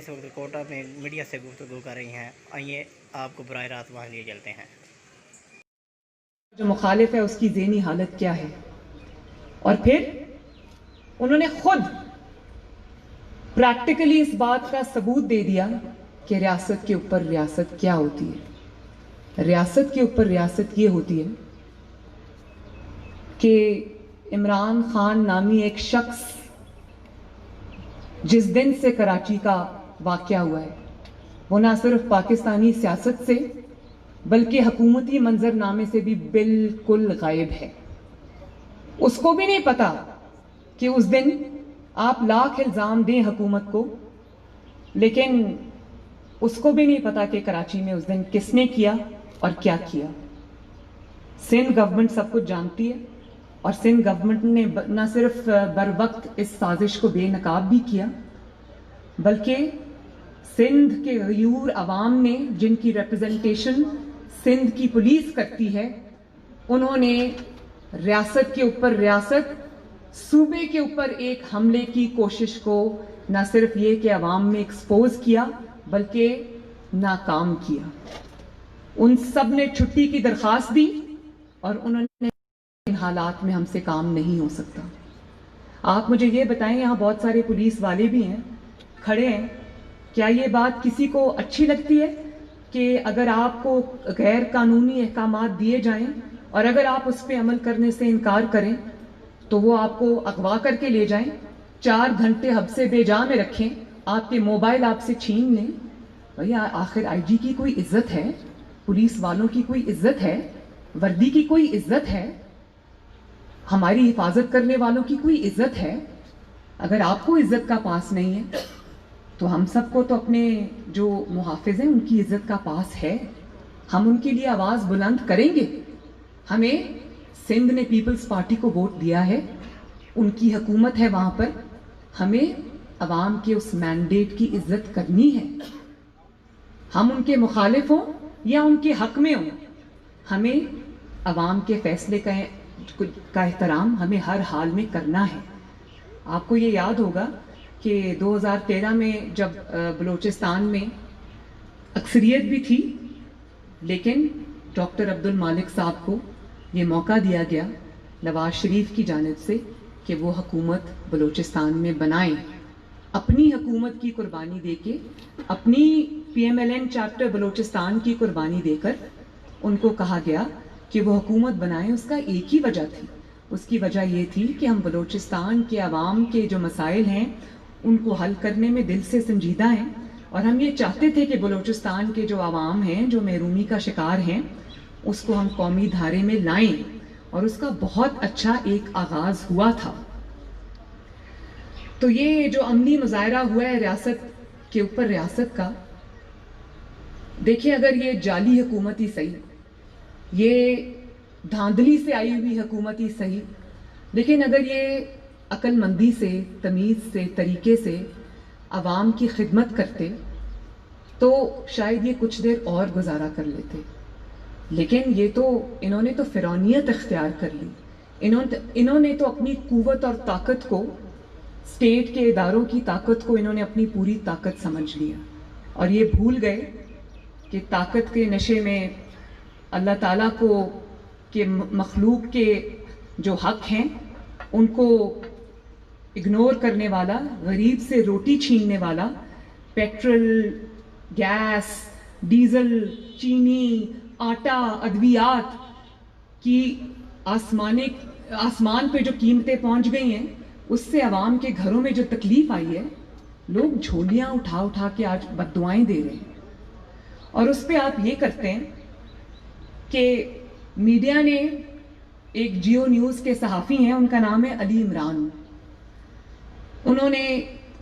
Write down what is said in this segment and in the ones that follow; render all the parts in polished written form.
इस वक्त कोटा में मीडिया से गुफ्तगू कर रही हैं। आइए आपको बराह रास्त वहाँ लिए चलते हैं। जो मुखालिफ है उसकी ज़हनी हालत क्या है, और फिर उन्होंने खुद प्रैक्टिकली इस बात का सबूत दे दिया कि रियासत के ऊपर रियासत क्या होती है। रियासत के ऊपर रियासत ये होती है कि इमरान खान नामी एक शख्स जिस दिन से कराची का वाक़या हुआ है वो ना सिर्फ पाकिस्तानी सियासत से बल्कि हुकूमती मंजरनामे से भी बिल्कुल गायब है। उसको भी नहीं पता कि उस दिन आप लाख इल्ज़ाम दें हुकूमत को, लेकिन उसको भी नहीं पता कि कराची में उस दिन किसने किया और क्या किया। सिंध गवर्नमेंट सब कुछ जानती है और सिंध गवर्नमेंट ने न सिर्फ बर वक्त इस साजिश को बेनकाब भी किया, बल्कि सिंध के गयूर अवाम ने जिनकी रिप्रेजेंटेशन सिंध की पुलिस करती है, उन्होंने रियासत के ऊपर रियासत, सूबे के ऊपर एक हमले की कोशिश को न सिर्फ ये कि अवाम में एक्सपोज किया बल्कि नाकाम किया। उन सब ने छुट्टी की दरख्वास्त दी और उन्होंने इन हालात में हमसे काम नहीं हो सकता। आप मुझे ये बताएं, यहाँ बहुत सारे पुलिस वाले भी हैं, खड़े हैं, क्या ये बात किसी को अच्छी लगती है कि अगर आपको गैर कानूनी अहकामात दिए जाएं और अगर आप उस पर अमल करने से इनकार करें तो वो आपको अगवा करके ले जाएं, 4 घंटे हब्से बेजा में रखें, आपके मोबाइल आपसे छीन लें? भैया आखिर आईजी की कोई इज्जत है? पुलिस वालों की कोई इज्जत है? वर्दी की कोई इज्जत है? हमारी हिफाजत करने वालों की कोई इज्जत है? अगर आपको इज्जत का पास नहीं है तो हम सबको तो अपने जो मुहाफिज हैं उनकी इज्जत का पास है। हम उनके लिए आवाज बुलंद करेंगे। हमें सिंध ने पीपल्स पार्टी को वोट दिया है, उनकी हुकूमत है वहां पर, हमें अवाम के उस मैंडेट की इज्जत करनी है। हम उनके मुखालिफ हों या उनके हक में हों, हमें अवाम के फैसले का एहतराम हमें हर हाल में करना है। आपको ये याद होगा कि 2013 में जब बलूचिस्तान में अक्सरियत भी थी, लेकिन डॉक्टर अब्दुल मालिक साहब को ये मौका दिया गया नवाज शरीफ की जानिब से कि वो हुकूमत बलूचिस्तान में बनाएं। अपनी हुकूमत की कुर्बानी देके, अपनी PMLN चैप्टर बलूचिस्तान की कुर्बानी देकर उनको कहा गया कि वो हुकूमत बनाएं। उसका एक ही वजह थी, उसकी वजह ये थी कि हम बलूचिस्तान के अवाम के जो मसाइल हैं उनको हल करने में दिल से संजीदा हैं और हम ये चाहते थे कि बलूचिस्तान के जो अवाम हैं जो महरूमी का शिकार हैं उसको हम कौमी धारे में लाएं, और उसका बहुत अच्छा एक आगाज हुआ था। तो ये जो अमली मुजाहरा हुआ है रियासत के ऊपर रियासत का, देखिए अगर ये जाली हुकूमत ही सही, ये धांधली से आई हुई हुकूमत ही सही, लेकिन अगर ये अक्लमंदी से, तमीज़ से, तरीके से अवाम की खिदमत करते तो शायद ये कुछ देर और गुजारा कर लेते। लेकिन ये तो इन्होंने तो फिरौनियत इख्तियार कर ली। इन्होंने तो अपनी कुव्वत और ताकत को, स्टेट के इदारों की ताकत को इन्होंने अपनी पूरी ताकत समझ लिया और ये भूल गए कि ताकत के नशे में अल्लाह ताला को के मखलूक के जो हक हैं उनको इग्नोर करने वाला, गरीब से रोटी छीनने वाला, पेट्रोल, गैस, डीजल, चीनी, आटा, अद्वियात की आसमान पे जो कीमतें पहुंच गई हैं, उससे अवाम के घरों में जो तकलीफ आई है, लोग झोलियां उठा उठा के आज बद्दुआएं दे रहे हैं। और उस पे आप ये करते हैं कि मीडिया ने, एक जियो न्यूज़ के सहाफ़ी हैं, उनका नाम है अली इमरान, उन्होंने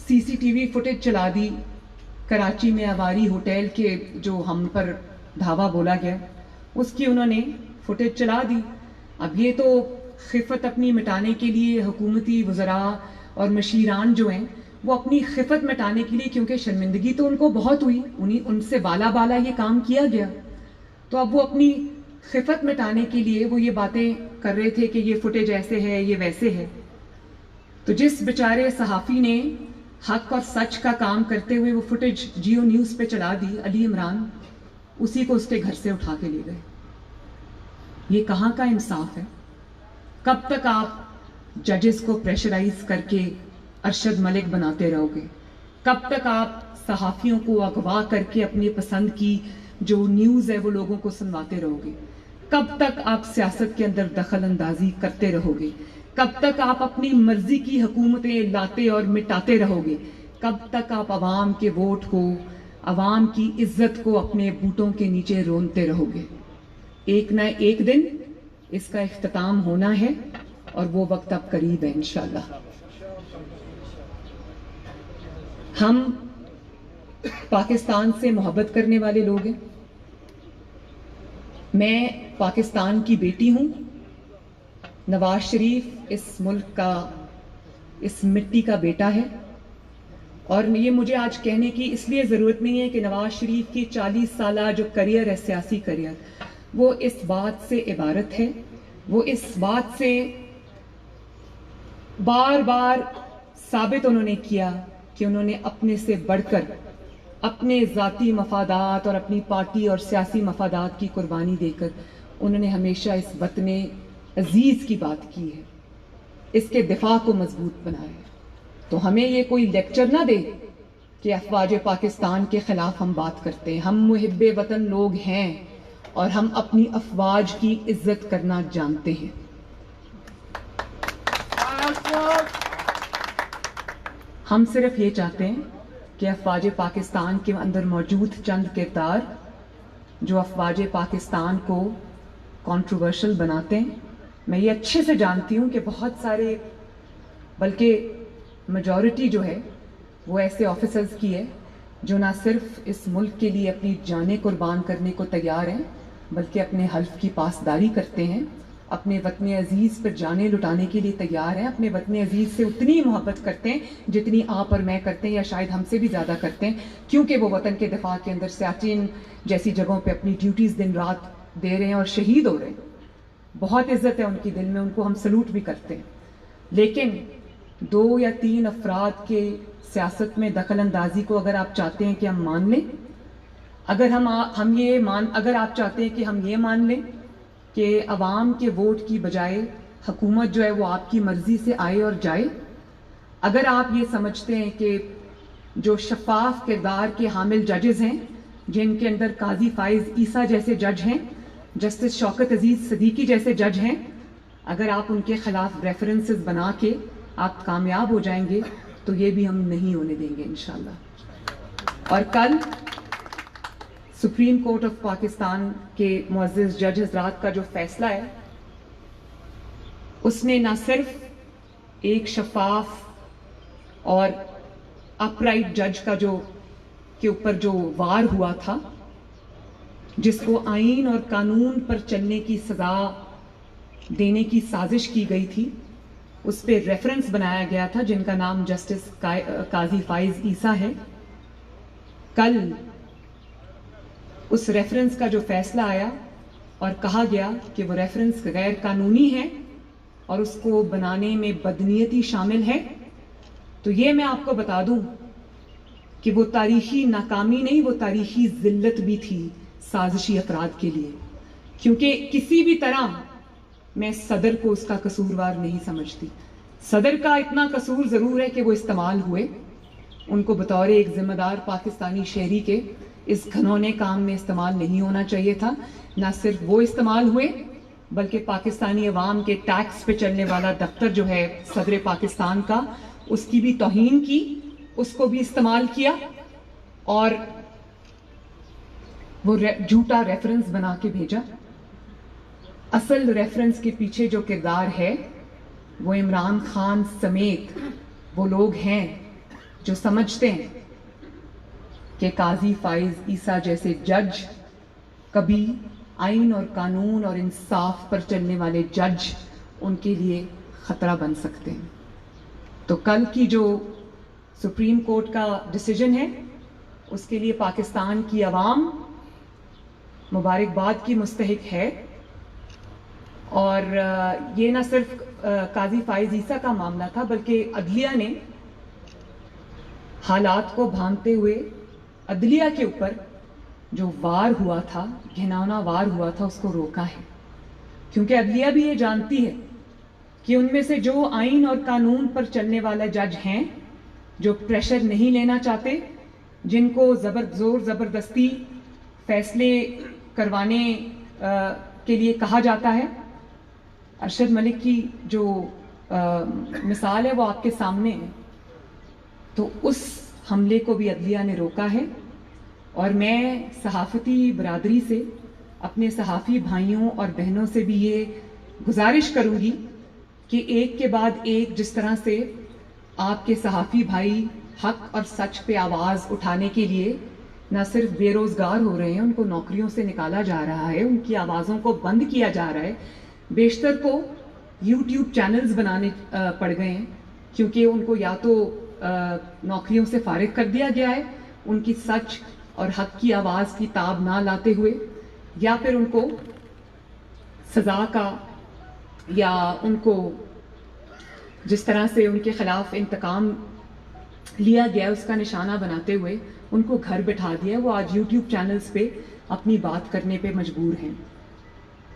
CCTV फुटेज चला दी कराची में अवारी होटल के जो हम पर धावा बोला गया, उसकी उन्होंने फुटेज चला दी। अब ये तो खिफत अपनी मिटाने के लिए हुकूमती वज़रा और मशीरान जो हैं वो अपनी खिफत मिटाने के लिए, क्योंकि शर्मिंदगी तो उनको बहुत हुई, उनसे बाला बाला ये काम किया गया, तो अब वो अपनी खिफत मिटाने के लिए वो ये बातें कर रहे थे कि ये फुटेज ऐसे है, ये वैसे है। तो जिस बेचारे सहाफ़ी ने हक और सच का काम करते हुए वो फुटेज जियो न्यूज़ पे चला दी, अली इमरान उसी को उसके घर से उठा के ले गए। ये कहाँ का इंसाफ है? कब तक आप जजेस को प्रेशराइज करके अरशद मलिक बनाते रहोगे? कब तक आप सहाफ़ियों को अगवा करके अपनी पसंद की जो न्यूज़ है वो लोगों को सुनवाते रहोगे? कब तक आप सियासत के अंदर दखल अंदाजी करते रहोगे? कब तक आप अपनी मर्जी की हुकूमतें लाते और मिटाते रहोगे? कब तक आप आवाम के वोट को, आवाम की इज्जत को अपने बूटों के नीचे रोनते रहोगे? एक ना एक दिन इसका इख्तिताम होना है और वो वक्त अब करीब है इंशाअल्लाह। हम पाकिस्तान से मोहब्बत करने वाले लोग हैं। मैं पाकिस्तान की बेटी हूं। नवाज शरीफ इस मुल्क का, इस मिट्टी का बेटा है। और ये मुझे आज कहने की इसलिए ज़रूरत नहीं है कि नवाज शरीफ की 40 साला जो करियर है, सियासी करियर, वो इस बात से इबारत है, वो इस बात से बार बार साबित उन्होंने किया कि उन्होंने अपने से बढ़कर अपने ज़ाती मफादात और अपनी पार्टी और सियासी मफादात की कुर्बानी देकर उन्होंने हमेशा इस वतन अजीज़ की बात की है, इसके दिफा को मजबूत बनाया है। तो हमें ये कोई लेक्चर ना दे कि अफवाज पाकिस्तान के खिलाफ हम बात करते हैं। हम मुहिब्बे वतन लोग हैं और हम अपनी अफवाज की इज्जत करना जानते हैं। हम सिर्फ ये चाहते हैं कि अफवाज पाकिस्तान के अंदर मौजूद चंद किरदार जो अफवाज पाकिस्तान को कंट्रोवर्शियल बनाते हैं, मैं ये अच्छे से जानती हूँ कि बहुत सारे, बल्कि मेजॉरिटी जो है वो ऐसे ऑफिसर्स की है जो ना सिर्फ इस मुल्क के लिए अपनी जानें कुर्बान करने को तैयार हैं, बल्कि अपने हल्फ की पासदारी करते हैं, अपने वतन अजीज़ पर जानें लुटाने के लिए तैयार हैं, अपने वतन अजीज़ से उतनी मोहब्बत करते हैं जितनी आप और मैं करते हैं, या शायद हमसे भी ज़्यादा करते हैं, क्योंकि वो वतन के दिफा के अंदर सियाचिन जैसी जगहों पे अपनी ड्यूटीज़ दिन रात दे रहे हैं और शहीद हो रहे हैं। बहुत इज्जत है उनकी दिल में, उनको हम सलूट भी करते हैं। लेकिन 2 या 3 अफराद के सियासत में दखल अंदाजी को अगर आप चाहते हैं कि हम मान लें, अगर अगर आप चाहते हैं कि हम ये मान लें कि अवाम के वोट की बजाय हुकूमत जो है वो आपकी मर्जी से आए और जाए, अगर आप ये समझते हैं कि जो शफाफ किरदार के हामिल जजेस हैं, जिनके अंदर काजी फाइज ईसा जैसे जज हैं, जस्टिस शौकत अजीज सिद्दीकी जैसे जज हैं, अगर आप उनके खिलाफ रेफरेंसेस बना के आप कामयाब हो जाएंगे तो ये भी हम नहीं होने देंगे इंशाल्लाह। और कल सुप्रीम कोर्ट ऑफ पाकिस्तान के मुअज़्ज़िज़ जज हज़रात का जो फैसला है, उसने ना सिर्फ एक शफाफ और अपराइट जज का के ऊपर जो वार हुआ था, जिसको आईन और कानून पर चलने की सजा देने की साजिश की गई थी, उस पर रेफरेंस बनाया गया था, जिनका नाम जस्टिस काजी फाइज ईसा है। कल उस रेफरेंस का जो फैसला आया और कहा गया कि वो रेफरेंस गैर कानूनी है और उसको बनाने में बदनीयती शामिल है, तो ये मैं आपको बता दूं कि वो तारीखी नाकामी नहीं, वो तारीखी जिल्लत भी थी साजिशी अफराद के लिए। क्योंकि किसी भी तरह मैं सदर को उसका कसूरवार नहीं समझती। सदर का इतना कसूर ज़रूर है कि वो इस्तेमाल हुए, उनको बतौर एक जिम्मेदार पाकिस्तानी शहरी के इस घनौने काम में इस्तेमाल नहीं होना चाहिए था। ना सिर्फ वो इस्तेमाल हुए, बल्कि पाकिस्तानी अवाम के टैक्स पे चलने वाला दफ्तर जो है सदर पाकिस्तान का, उसकी भी तौहीन की, उसको भी इस्तेमाल किया और वो झूठा रेफरेंस बना के भेजा। असल रेफरेंस के पीछे जो किरदार है वो इमरान खान समेत वो लोग हैं जो समझते हैं कि काजी फाइज ईसा जैसे जज कभी आइन और कानून और इंसाफ पर चलने वाले जज उनके लिए खतरा बन सकते हैं। तो कल की जो सुप्रीम कोर्ट का डिसीजन है, उसके लिए पाकिस्तान की आवाम मुबारकबाद की मुस्तहिक है। और ये ना सिर्फ काजी फाइज ईसा का मामला था, बल्कि अदलिया ने हालात को भांपते हुए अदलिया के ऊपर जो वार हुआ था, घिनौना वार हुआ था, उसको रोका है। क्योंकि अदलिया भी ये जानती है कि उनमें से जो आइन और कानून पर चलने वाला जज हैं, जो प्रेशर नहीं लेना चाहते, जिनको जोर ज़बरदस्ती फैसले करवाने के लिए कहा जाता है, अरशद मलिक की जो मिसाल है वो आपके सामने है। तो उस हमले को भी अदलिया ने रोका है। और मैं सहाफ़ती बरादरी से, अपने सहाफ़ी भाइयों और बहनों से भी ये गुजारिश करूँगी कि एक के बाद एक जिस तरह से आपके सहाफ़ी भाई हक और सच पे आवाज़ उठाने के लिए न सिर्फ बेरोज़गार हो रहे हैं, उनको नौकरियों से निकाला जा रहा है, उनकी आवाज़ों को बंद किया जा रहा है, बेशतर को यूट्यूब चैनल्स बनाने पड़ गए हैं, क्योंकि उनको या तो नौकरियों से फारिग कर दिया गया है उनकी सच और हक की आवाज़ की ताब ना लाते हुए, या फिर उनको सज़ा का या उनको जिस तरह से उनके खिलाफ इंतकाम लिया गया उसका निशाना बनाते हुए उनको घर बिठा दिया। वो आज यूट्यूब चैनल्स पे अपनी बात करने पे मजबूर हैं।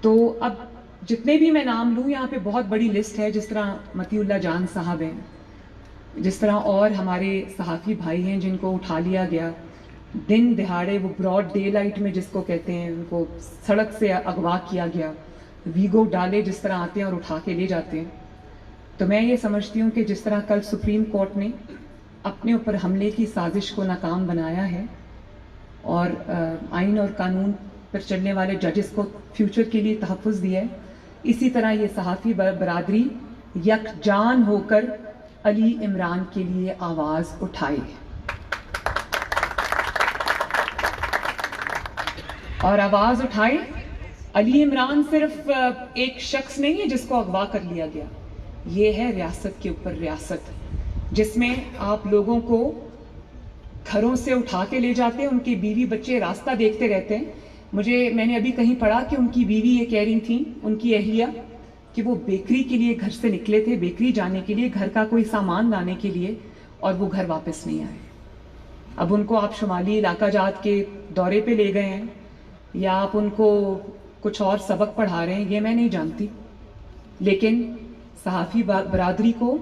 तो अब जितने भी मैं नाम लूँ, यहाँ पे बहुत बड़ी लिस्ट है, जिस तरह मतीउल्लाह जान साहब हैं, जिस तरह और हमारे सहाफ़ी भाई हैं जिनको उठा लिया गया दिन दिहाड़े, वो ब्रॉड डे लाइट में जिसको कहते हैं, उनको सड़क से अगवा किया गया, वीगो डाले जिस तरह आते हैं और उठा के ले जाते हैं। तो मैं ये समझती हूँ कि जिस तरह कल सुप्रीम कोर्ट ने अपने ऊपर हमले की साजिश को नाकाम बनाया है और आइन और कानून पर चलने वाले जजेस को फ्यूचर के लिए तहफ़्फ़ुज़ दिया है, इसी तरह ये सहाफ़ी बरादरी यकजान होकर अली इमरान के लिए आवाज़ उठाए और आवाज़ उठाए। अली इमरान सिर्फ एक शख्स नहीं है जिसको अगवा कर लिया गया, ये है रियासत के ऊपर रियासत, जिसमें आप लोगों को घरों से उठा के ले जाते हैं, उनके बीवी बच्चे रास्ता देखते रहते हैं। मैंने अभी कहीं पढ़ा कि उनकी बीवी ये कह रही थी, उनकी अहलिया, कि वो बेकरी के लिए घर से निकले थे, बेकरी जाने के लिए, घर का कोई सामान लाने के लिए, और वो घर वापस नहीं आए। अब उनको आप शुमाली इलाका जात के दौरे पे ले गए हैं या आप उनको कुछ और सबक पढ़ा रहे हैं, ये मैं नहीं जानती, लेकिन सहाफ़ी बरादरी को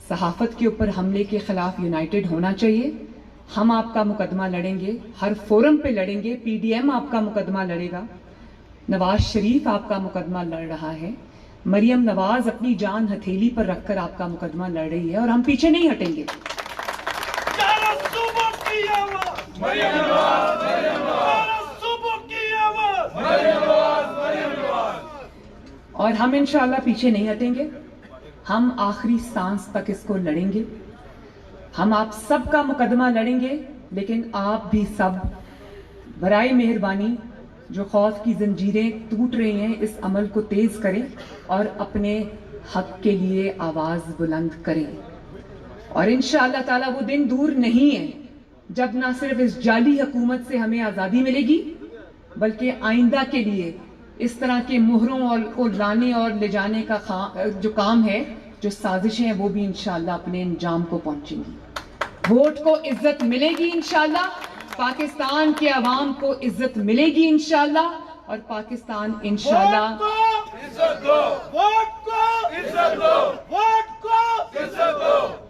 सहाफ़त के ऊपर हमले के ख़िलाफ़ यूनाइटेड होना चाहिए। हम आपका मुकदमा लड़ेंगे, हर फोरम पे लड़ेंगे, PDM आपका मुकदमा लड़ेगा, नवाज शरीफ आपका मुकदमा लड़ रहा है, मरियम नवाज अपनी जान हथेली पर रखकर आपका मुकदमा लड़ रही है, और हम पीछे नहीं हटेंगे। और हम इंशाअल्लाह पीछे नहीं हटेंगे, हम आखिरी सांस तक इसको लड़ेंगे। हम आप सब का मुकदमा लड़ेंगे, लेकिन आप भी सब बराए मेहरबानी जो खौफ की जंजीरें टूट रही हैं, इस अमल को तेज करें और अपने हक के लिए आवाज बुलंद करें। और इंशाअल्लाह ताला वो दिन दूर नहीं है जब ना सिर्फ इस जाली हुकूमत से हमें आज़ादी मिलेगी, बल्कि आइंदा के लिए इस तरह के मुहरों को लाने और ले जाने का जो काम है, जो साजिशें हैं, वो भी इंशाअल्लाह अपने अंजाम को पहुंचेंगी। वोट को इज्जत मिलेगी इंशाअल्लाह, पाकिस्तान के अवाम को इज्जत मिलेगी इंशाअल्लाह, और पाकिस्तान इंशाअल्लाह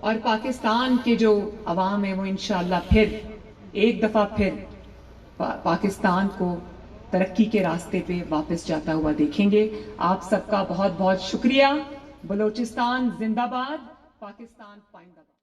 और पाकिस्तान के जो अवाम है वो इंशाअल्लाह फिर एक दफा फिर पाकिस्तान को तरक्की के रास्ते पे वापस जाता हुआ देखेंगे। आप सबका बहुत बहुत शुक्रिया। बलोचिस्तान जिंदाबाद, पाकिस्तान पाइंदाबाद।